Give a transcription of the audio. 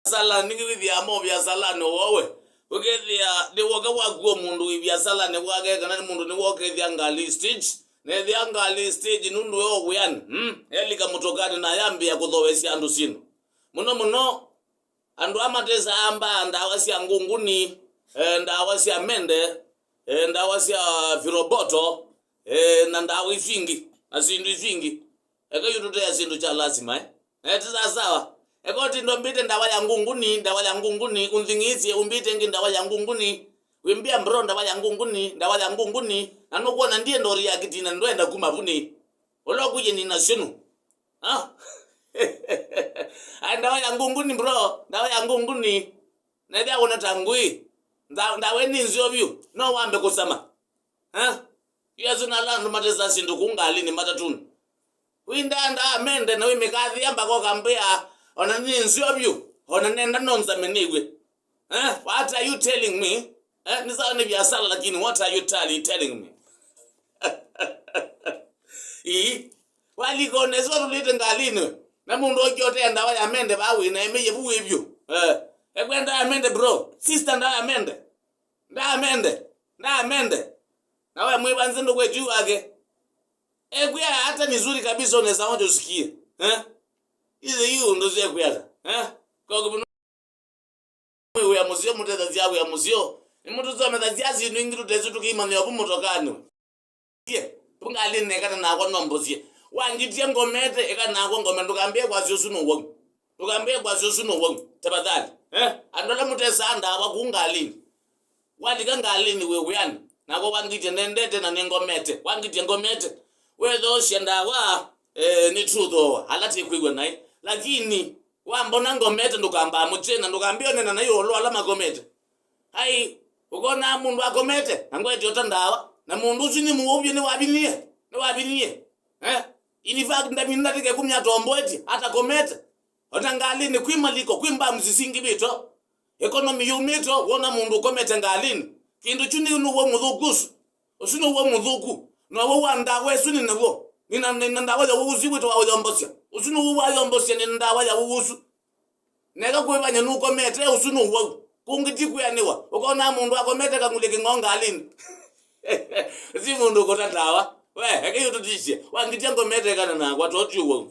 sala ningi vya mo vya sala no wowe ukethia de woga waguo mundu vya sala ne wage kana mundu ne woke thia ngali stage ne thia ngali stage nundu yo guyani elika mutokani na yambi ya kuthowesi andu sino muno andu amateza amba ndawa cia ngunguni ndawa cia mende ndawa cia viroboto na ndawa ifingi asindu ifingi ekayututea sindu cha lazima tiza sawa ekoti ndo mbite ndawa ya ngunguni kunzingizie umbite ngi ndawa ya ngunguni wimbia mbro ndawa ya ngunguni anokuona ndiye ndori yakitina ndoenda kumavuni olokuje ni nasinu ndawa ya ngunguni bro ndawa ya ngunguni ndia una tangui ndawe ninzio vyu no wambe kusama yesu na landu mateza sindu kungali ni matatuni windanda amende na wimekathi ambako kambia ona ninzio vyu ona nenda nonza menigwe what are you telling me nisawa ni biasala lakini what are you telling me waliko nezo tulite ngalini na mundu okyote ndawa ya mende bawina emeye buwebyo ekwenda amende bro sister ndawa amende nawe mwibanze ndo kwetu wake ekwe hata nizuri kabisa unaweza onje usikie hizo hiyo ndo zile kuyata kwa kubuno ya musio muteza ziabu ya musio imutu zo metaziazi ningiru tezu tukimana yobu mutokano pungali nekata na kwa nombozie wangitie ngomete eka na kwa ngomete tukambie kwa sio suno wangu tabadhali andola mutesa anda wakungalini walika ngalini wewe yani nako wangitie nendete na ngomete wangitie ngomete wezo shendawa ni truth halati kwigwe nai lakini wambona ngomete ndukamba mutena ndukambio nena nayo lo ala magomete hai ukona mundu agomete angwete yotandawa na mundu uzini muobye ni wabinie ini fact ndabinna tike kumya tomboeti hata komete otangalini kwimaliko kwimba mzisingi bito economy yumito wona mundu komete ngalini kindu chuni nuwo mudhukusu usino wo mudhuku no wo wandawe suni nebo nina ndawa ya wuzi wito wa yombosia usino wo wa yombosia ni ndawa ya wuzu neka kwebanya nuko mete usino wo kungiti kuyaniwa ukona mundu akomete kanguleke ngongalini si mundu kotandawa we eke yututishe wangitia ngomete kana na kwatoti wo